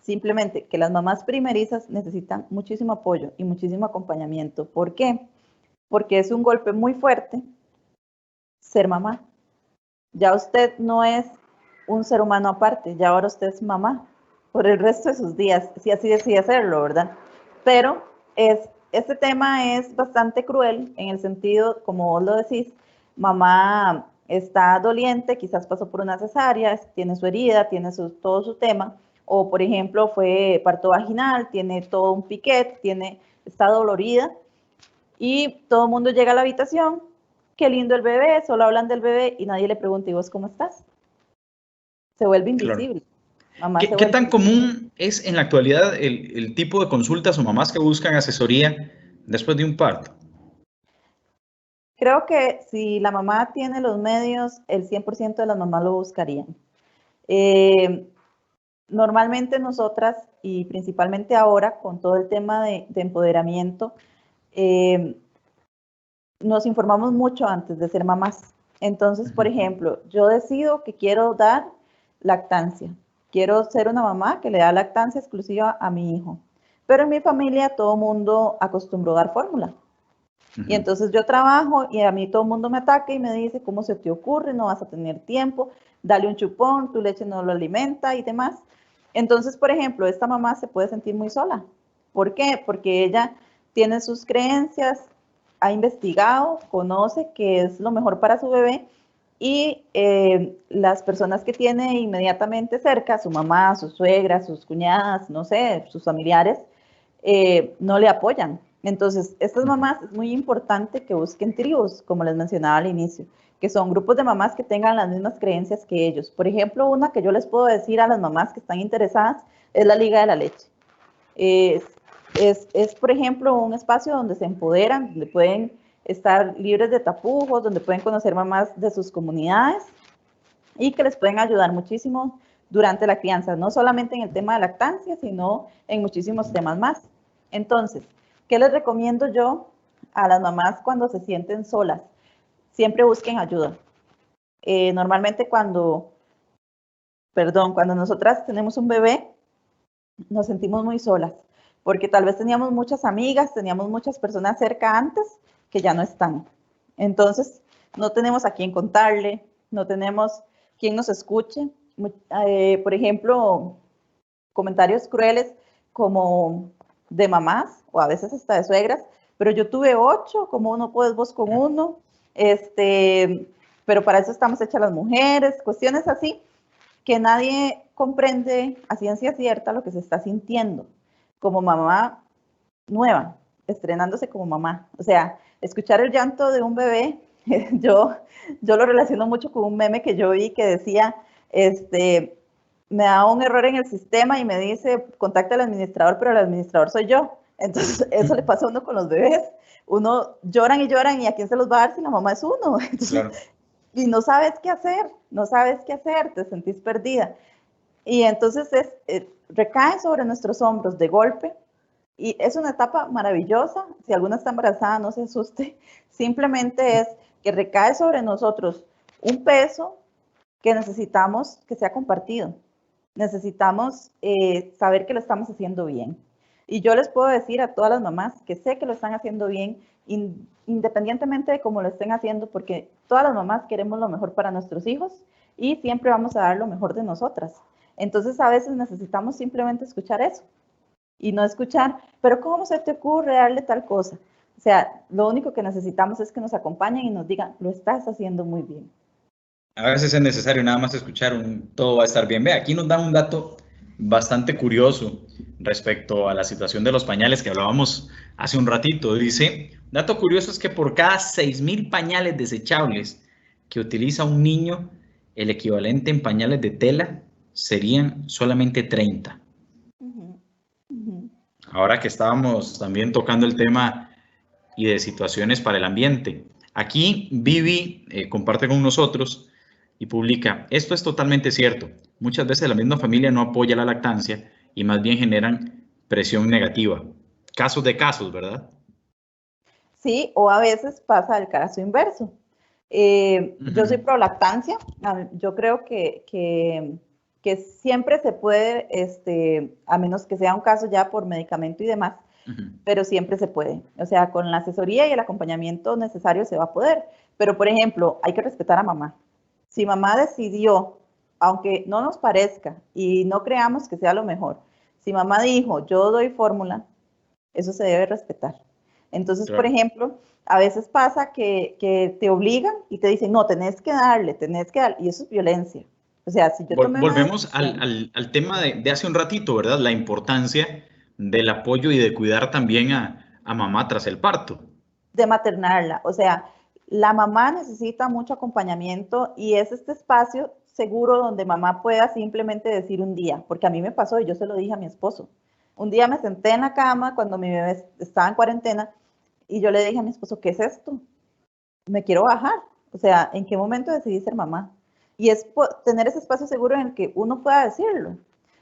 simplemente que las mamás primerizas necesitan muchísimo apoyo y muchísimo acompañamiento. ¿Por qué? Porque es un golpe muy fuerte ser mamá. Ya usted no es un ser humano aparte, ya ahora usted es mamá por el resto de sus días, si así decide hacerlo, ¿verdad? Pero este tema es bastante cruel en el sentido, como vos lo decís, mamá está doliente, quizás pasó por una cesárea, tiene su herida, tiene todo su tema, o por ejemplo fue parto vaginal, tiene todo un piquete, está dolorida y todo el mundo llega a la habitación, qué lindo el bebé, solo hablan del bebé y nadie le pregunta, ¿y vos cómo estás? Se vuelve Claro. invisible. Mamá se ¿Qué vuelve tan invisible. común es en la actualidad el tipo de consultas o mamás que buscan asesoría después de un parto? Creo que si la mamá tiene los medios, el 100% de las mamás lo buscarían. Eh, Normalmente nosotras, y principalmente ahora con todo el tema de empoderamiento, eh, nos informamos mucho antes de ser mamás. Entonces, por ejemplo, yo decido que quiero dar lactancia. Quiero ser una mamá que le da lactancia exclusiva a mi hijo. Pero en mi familia todo el mundo acostumbró a dar fórmula. Y entonces yo trabajo y a mí todo el mundo me ataca y me dice, ¿cómo se te ocurre? No vas a tener tiempo, dale un chupón, tu leche no lo alimenta y demás. Entonces, por ejemplo, esta mamá se puede sentir muy sola. ¿Por qué? Porque ella tiene sus creencias, ha investigado, conoce que es lo mejor para su bebé y las personas que tiene inmediatamente cerca, su mamá, su suegra, sus cuñadas, no sé, sus familiares, no le apoyan. Entonces, estas mamás es muy importante que busquen tribus, como les mencionaba al inicio, que son grupos de mamás que tengan las mismas creencias que ellos. Por ejemplo, una que yo les puedo decir a las mamás que están interesadas es la Liga de la Leche. Es, por ejemplo, un espacio donde se empoderan, donde pueden estar libres de tapujos, donde pueden conocer mamás de sus comunidades y que les pueden ayudar muchísimo durante la crianza, no solamente en el tema de lactancia, sino en muchísimos temas más. Entonces, ¿qué les recomiendo yo a las mamás cuando se sienten solas? Siempre busquen ayuda. Normalmente cuando nosotras tenemos un bebé, nos sentimos muy solas, porque tal vez teníamos muchas amigas, teníamos muchas personas cerca antes que ya no están. Entonces, no tenemos a quién contarle, no tenemos quien nos escuche. Por ejemplo, comentarios crueles como de mamás o a veces hasta de suegras, pero yo tuve 8, ¿cómo no puedes vos con uno? Pero para eso estamos hechas las mujeres, cuestiones así. que nadie comprende a ciencia cierta lo que se está sintiendo como mamá nueva, estrenándose como mamá. O sea, escuchar el llanto de un bebé, yo lo relaciono mucho con un meme que yo vi que decía, me da un error en el sistema y me dice, contacta al administrador, pero el administrador soy yo. Entonces, eso le pasa a uno con los bebés. Uno lloran y lloran y a quién se los va a dar si la mamá es uno. Entonces, claro. Y no sabes qué hacer, te sentís perdida. Y entonces recae sobre nuestros hombros de golpe y es una etapa maravillosa. Si alguna está embarazada, no se asuste. Simplemente es que recae sobre nosotros un peso que necesitamos que sea compartido. Necesitamos saber que lo estamos haciendo bien. Y yo les puedo decir a todas las mamás que sé que lo están haciendo bien, independientemente de cómo lo estén haciendo, porque todas las mamás queremos lo mejor para nuestros hijos y siempre vamos a dar lo mejor de nosotras. Entonces a veces necesitamos simplemente escuchar eso y no escuchar, pero ¿cómo se te ocurre darle tal cosa? O sea, lo único que necesitamos es que nos acompañen y nos digan, lo estás haciendo muy bien. A veces es necesario nada más escuchar todo va a estar bien. Ve, aquí nos dan un dato bastante curioso respecto a la situación de los pañales que hablábamos hace un ratito. Dice, dato curioso es que por cada 6,000 pañales desechables que utiliza un niño, el equivalente en pañales de tela serían solamente 30. Ahora que estábamos también tocando el tema y de situaciones para el ambiente. Aquí Vivi comparte con nosotros y publica, esto es totalmente cierto. Muchas veces la misma familia no apoya la lactancia y más bien generan presión negativa. Casos de casos, ¿verdad? Sí, o a veces pasa el caso inverso. Yo soy pro lactancia. Yo creo que siempre se puede, a menos que sea un caso ya por medicamento y demás, pero siempre se puede. O sea, con la asesoría y el acompañamiento necesario se va a poder. Pero, por ejemplo, hay que respetar a mamá. Si mamá decidió, aunque no nos parezca y no creamos que sea lo mejor, si mamá dijo, yo doy fórmula, eso se debe respetar. Entonces, claro. Por ejemplo, a veces pasa que te obligan y te dicen, no, tenés que darle, y eso es violencia. O sea, si yo tomé Volvemos al tema de hace un ratito, ¿verdad? La importancia del apoyo y de cuidar también a mamá tras el parto. De maternarla. O sea, la mamá necesita mucho acompañamiento y es este espacio seguro donde mamá pueda simplemente decir un día, porque a mí me pasó y yo se lo dije a mi esposo. Un día me senté en la cama cuando mi bebé estaba en cuarentena y yo le dije a mi esposo, ¿qué es esto? Me quiero bajar. O sea, ¿en qué momento decidí ser mamá? Y es tener ese espacio seguro en el que uno pueda decirlo,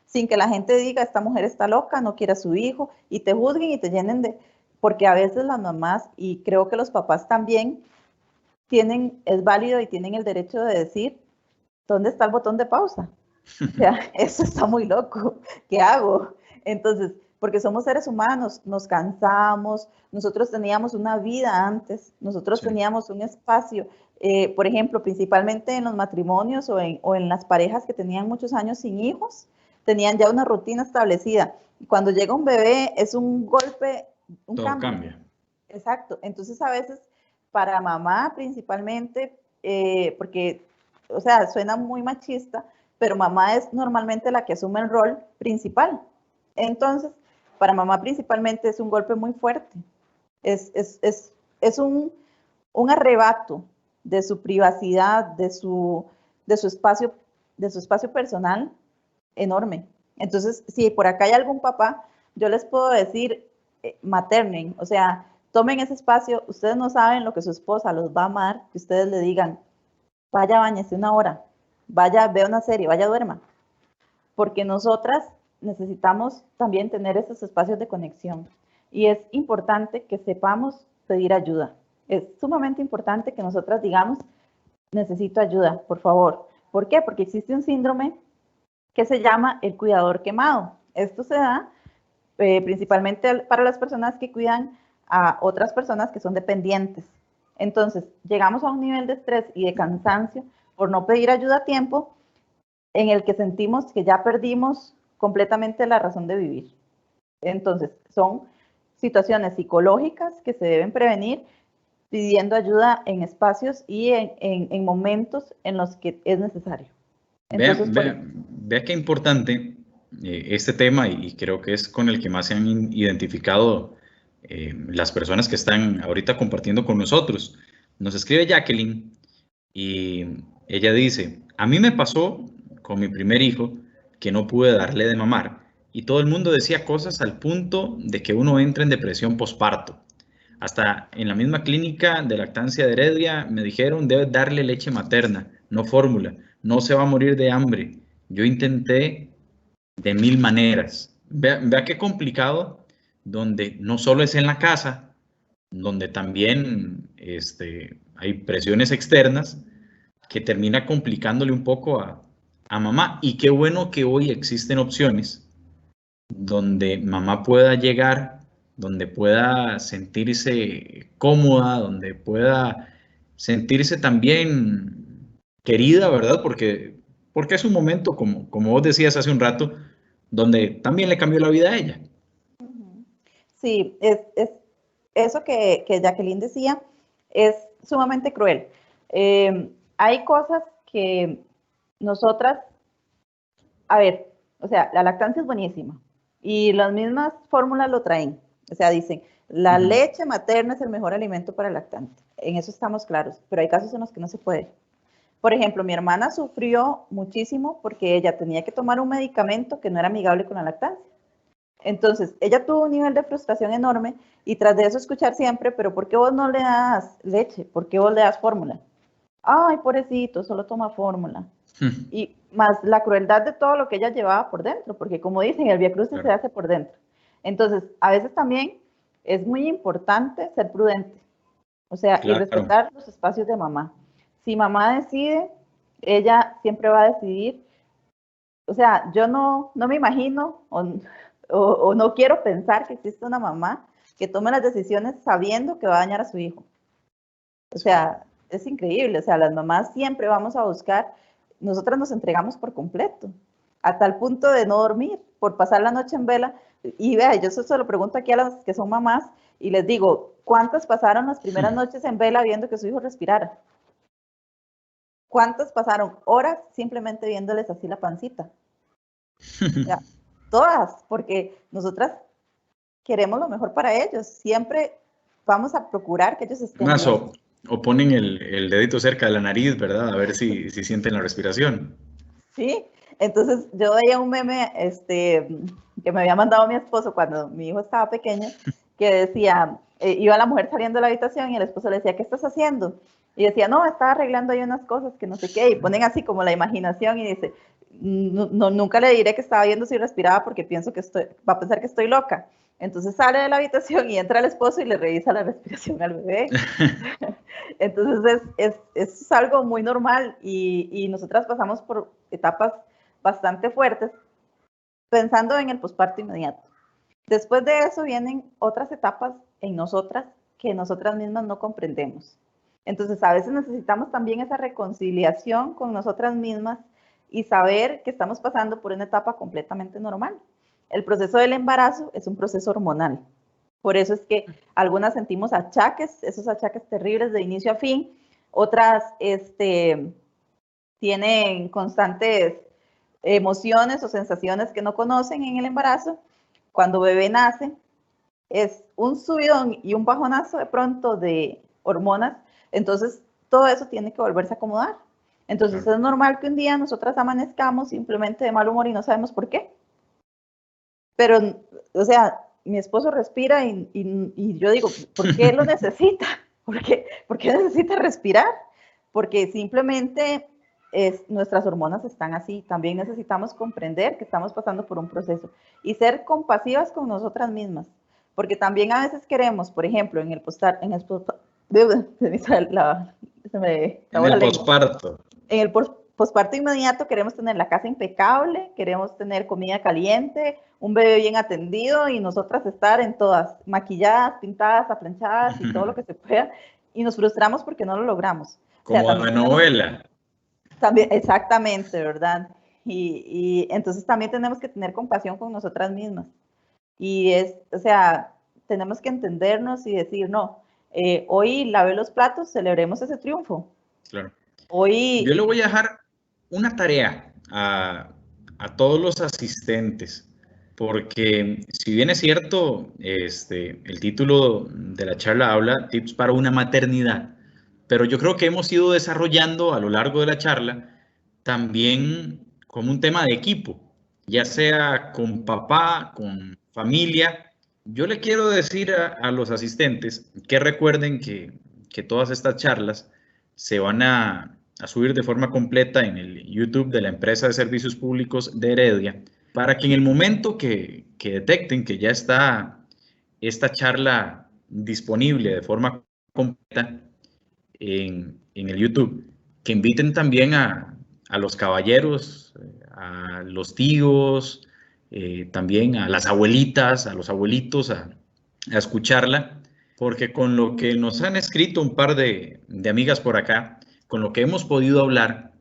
sin que la gente diga, esta mujer está loca, no quiere a su hijo, y te juzguen y te llenen de... Porque a veces las mamás, y creo que los papás también, es válido y tienen el derecho de decir, ¿dónde está el botón de pausa? O sea, eso está muy loco, ¿qué hago? Entonces, porque somos seres humanos, nos cansamos, nosotros teníamos una vida antes, nosotros teníamos un espacio, por ejemplo, principalmente en los matrimonios o en las parejas que tenían muchos años sin hijos, tenían ya una rutina establecida. Y cuando llega un bebé es un golpe, un todo cambia. Exacto. Entonces, a veces, para mamá principalmente, porque, o sea, suena muy machista, pero mamá es normalmente la que asume el rol principal. Entonces, para mamá principalmente es un golpe muy fuerte. Es un arrebato de su privacidad, de su espacio personal enorme. Entonces, si por acá hay algún papá, yo les puedo decir, maternen, o sea, tomen ese espacio, ustedes no saben lo que su esposa los va a amar, que ustedes le digan, vaya, báñese una hora, vaya, vea una serie, vaya, duerma, porque nosotras necesitamos también tener esos espacios de conexión y es importante que sepamos pedir ayuda. Es sumamente importante que nosotras digamos, necesito ayuda, por favor. ¿Por qué? Porque existe un síndrome que se llama el cuidador quemado. Esto se da principalmente para las personas que cuidan a otras personas que son dependientes. Entonces, llegamos a un nivel de estrés y de cansancio por no pedir ayuda a tiempo en el que sentimos que ya perdimos completamente la razón de vivir. Entonces, son situaciones psicológicas que se deben prevenir pidiendo ayuda en espacios y en momentos en los que es necesario. Entonces, vea qué importante este tema y creo que es con el que más se han identificado las personas que están ahorita compartiendo con nosotros. Nos escribe Jacqueline y ella dice, a mí me pasó con mi primer hijo que no pude darle de mamar y todo el mundo decía cosas al punto de que uno entra en depresión posparto. Hasta en la misma clínica de lactancia de Heredia me dijeron, debes darle leche materna, no fórmula, no se va a morir de hambre. Yo intenté de mil maneras. Vea qué complicado, donde no solo es en la casa, donde también hay presiones externas que termina complicándole un poco a mamá. Y qué bueno que hoy existen opciones donde mamá pueda llegar, donde pueda sentirse cómoda, donde pueda sentirse también querida, ¿verdad? Porque es un momento, como vos decías hace un rato, donde también le cambió la vida a ella. Sí, es eso que Jacqueline decía es sumamente cruel. Hay cosas que nosotras, a ver, o sea, la lactancia es buenísima y las mismas fórmulas lo traen. O sea, dicen, la leche materna es el mejor alimento para el lactante. En eso estamos claros, pero hay casos en los que no se puede. Por ejemplo, mi hermana sufrió muchísimo porque ella tenía que tomar un medicamento que no era amigable con la lactancia. Entonces, ella tuvo un nivel de frustración enorme y tras de eso escuchar siempre, pero ¿por qué vos no le das leche? ¿Por qué vos le das fórmula? Ay, pobrecito, solo toma fórmula. Y más la crueldad de todo lo que ella llevaba por dentro, porque como dicen, el Vía Crucis se hace por dentro. Entonces, a veces también es muy importante ser prudente, o sea, y respetar los espacios de mamá. Si mamá decide, ella siempre va a decidir. O sea, yo no me imagino o no quiero pensar que existe una mamá que tome las decisiones sabiendo que va a dañar a su hijo. O sea, es increíble. O sea, las mamás siempre vamos a buscar, nosotras nos entregamos por completo, a tal punto de no dormir, por pasar la noche en vela. Y vea, yo eso se lo pregunto aquí a las que son mamás y les digo, ¿cuántas pasaron las primeras noches en vela viendo que su hijo respirara? ¿Cuántas pasaron horas simplemente viéndoles así la pancita? Ya, todas, porque nosotras queremos lo mejor para ellos. Siempre vamos a procurar que ellos estén bien. O ponen el dedito cerca de la nariz, ¿verdad? A ver si sienten la respiración. Sí, entonces yo veía un meme que me había mandado mi esposo cuando mi hijo estaba pequeño, que decía, iba la mujer saliendo de la habitación y el esposo le decía, ¿qué estás haciendo? Y decía, no, estaba arreglando ahí unas cosas que no sé qué, y ponen así como la imaginación y dice, nunca le diré que estaba viendo si respiraba porque pienso que va a pensar que estoy loca. Entonces sale de la habitación y entra el esposo y le revisa la respiración al bebé. Entonces es algo muy normal y nosotras pasamos por etapas bastante fuertes pensando en el posparto inmediato. Después de eso vienen otras etapas en nosotras que nosotras mismas no comprendemos. Entonces a veces necesitamos también esa reconciliación con nosotras mismas y saber que estamos pasando por una etapa completamente normal. El proceso del embarazo es un proceso hormonal. Por eso es que algunas sentimos achaques, esos achaques terribles de inicio a fin, otras tienen constantes emociones o sensaciones que no conocen en el embarazo. Cuando bebé nace, es un subidón y un bajonazo de pronto de hormonas, entonces todo eso tiene que volverse a acomodar. Entonces es normal que un día nosotras amanezcamos simplemente de mal humor y no sabemos por qué. Pero, o sea, mi esposo respira y yo digo, ¿por qué lo necesita? ¿Por qué necesita respirar? Porque simplemente nuestras hormonas están así. También necesitamos comprender que estamos pasando por un proceso y ser compasivas con nosotras mismas. Porque también a veces queremos, por ejemplo, en el posparto, inmediato queremos tener la casa impecable, queremos tener comida caliente, un bebé bien atendido y nosotras estar en todas, maquilladas, pintadas, aplanchadas y todo lo que se pueda, y nos frustramos porque no lo logramos. Como o sea, la novela. También, exactamente, ¿verdad? Y entonces también tenemos que tener compasión con nosotras mismas. Y o sea, tenemos que entendernos y decir, no, hoy lavé los platos, celebremos ese triunfo. Claro. Hoy... Yo le voy a dejar una tarea a todos los asistentes, porque si bien es cierto, el título de la charla habla tips para una maternidad, pero yo creo que hemos ido desarrollando a lo largo de la charla también como un tema de equipo, ya sea con papá, con familia. Yo le quiero decir a los asistentes que recuerden que todas estas charlas se van a subir de forma completa en el YouTube de la empresa de servicios públicos de Heredia, para que en el momento que detecten que ya está esta charla disponible de forma completa en el YouTube, que inviten también a los caballeros, a los tíos, también a las abuelitas, a los abuelitos a escucharla, porque con lo que nos han escrito un par de amigas por acá, con lo que hemos podido hablar,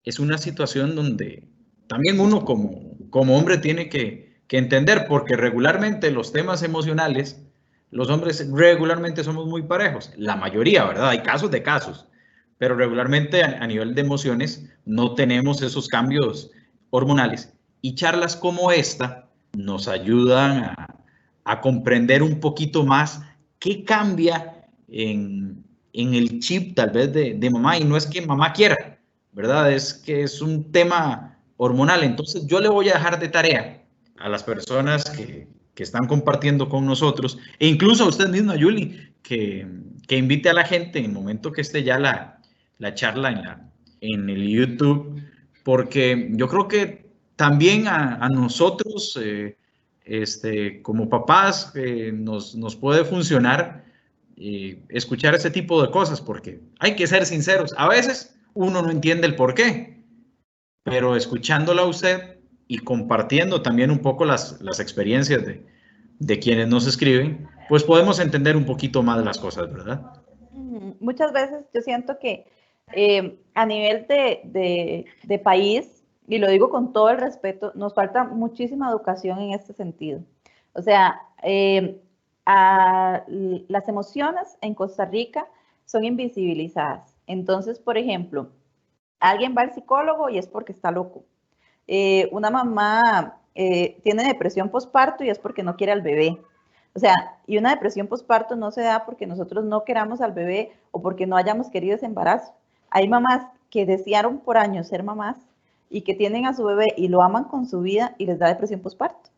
es una situación donde también uno como hombre tiene que entender, porque regularmente los temas emocionales, los hombres regularmente somos muy parejos, la mayoría, ¿verdad? Hay casos de casos, pero regularmente a nivel de emociones no tenemos esos cambios hormonales, y charlas como esta nos ayudan a comprender un poquito más qué cambia en el chip tal vez de mamá, y no es que mamá quiera, ¿verdad? Es que es un tema hormonal. Entonces yo le voy a dejar de tarea a las personas que están compartiendo con nosotros, e incluso a usted misma, Yuli, que invite a la gente en el momento que esté ya la charla en el YouTube, porque yo creo que también a nosotros, como papás, nos puede funcionar escuchar ese tipo de cosas, porque hay que ser sinceros, a veces uno no entiende el por qué, pero escuchándola a usted y compartiendo también un poco las experiencias de quienes nos escriben, pues podemos entender un poquito más las cosas, ¿verdad? Muchas veces yo siento que a nivel de país, y lo digo con todo el respeto, nos falta muchísima educación en este sentido. O sea, las emociones en Costa Rica son invisibilizadas. Entonces, por ejemplo, alguien va al psicólogo y es porque está loco. Una mamá tiene depresión postparto y es porque no quiere al bebé. O sea, y una depresión postparto no se da porque nosotros no queramos al bebé o porque no hayamos querido ese embarazo. Hay mamás que desearon por años ser mamás y que tienen a su bebé y lo aman con su vida y les da depresión postparto.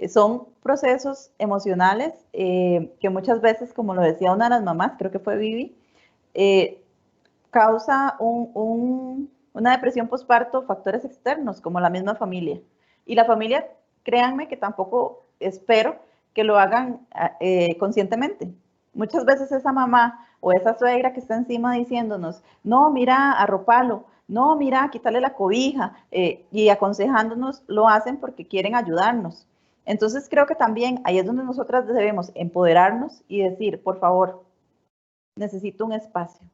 Son procesos emocionales que muchas veces, como lo decía una de las mamás, creo que fue Vivi, causa una depresión postparto, factores externos, como la misma familia. Y la familia, créanme que tampoco espero que lo hagan conscientemente. Muchas veces esa mamá o esa suegra que está encima diciéndonos, no, mira, arropalo, no, mira, quítale la cobija, y aconsejándonos, lo hacen porque quieren ayudarnos. Entonces creo que también ahí es donde nosotras debemos empoderarnos y decir, por favor, necesito un espacio.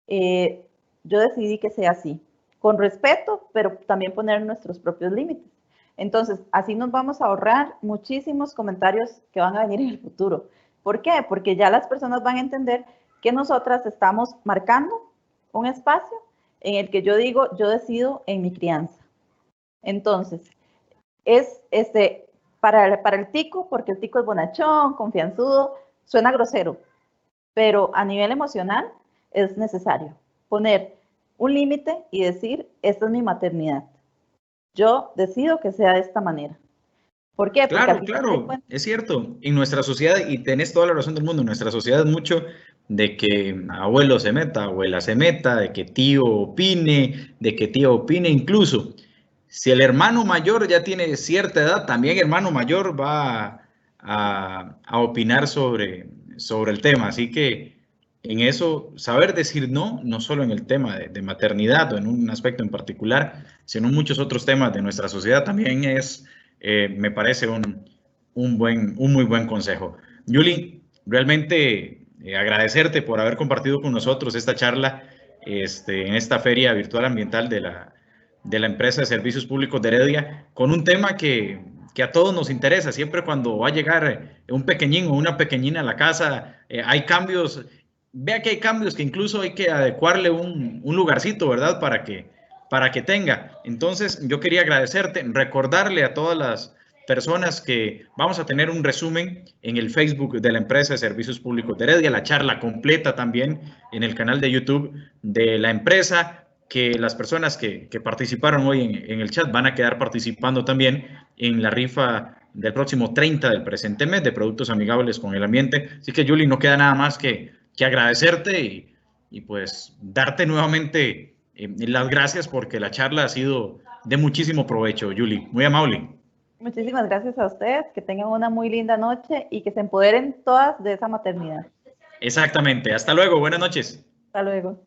Yo decidí que sea así, con respeto, pero también poner nuestros propios límites. Entonces, así nos vamos a ahorrar muchísimos comentarios que van a venir en el futuro. ¿Por qué? Porque ya las personas van a entender que nosotras estamos marcando un espacio en el que yo digo, yo decido en mi crianza. Entonces, es para el tico, porque el tico es bonachón, confianzudo, suena grosero, pero a nivel emocional es necesario poner un límite y decir, esta es mi maternidad. Yo decido que sea de esta manera. ¿Por qué? Claro, claro, es cierto. En nuestra sociedad, y tenés toda la razón del mundo, en nuestra sociedad es mucho de que abuelo se meta, abuela se meta, de que tío opine, de que tía opine, incluso si el hermano mayor ya tiene cierta edad, también el hermano mayor va a opinar sobre el tema. Así que en eso, saber decir no, no solo en el tema de maternidad o en un aspecto en particular, sino en muchos otros temas de nuestra sociedad también es, me parece un muy buen consejo. Yuli, realmente agradecerte por haber compartido con nosotros esta charla en esta feria virtual ambiental de la empresa de servicios públicos de Heredia, con un tema que a todos nos interesa. Siempre cuando va a llegar un pequeñín o una pequeñina a la casa, hay cambios. Vea que hay cambios que incluso hay que adecuarle un lugarcito, ¿verdad? Para para que tenga. Entonces, yo quería agradecerte, recordarle a todas las personas que vamos a tener un resumen en el Facebook de la empresa de Servicios Públicos de Heredia, la charla completa también en el canal de YouTube de la empresa, que las personas que participaron hoy en el chat van a quedar participando también en la rifa del próximo 30 del presente mes de productos amigables con el ambiente. Así que, Julie, no queda nada más que agradecerte y pues darte nuevamente las gracias porque la charla ha sido de muchísimo provecho, Julie. Muy amable. Muchísimas gracias a ustedes, que tengan una muy linda noche y que se empoderen todas de esa maternidad. Exactamente. Hasta luego. Buenas noches. Hasta luego.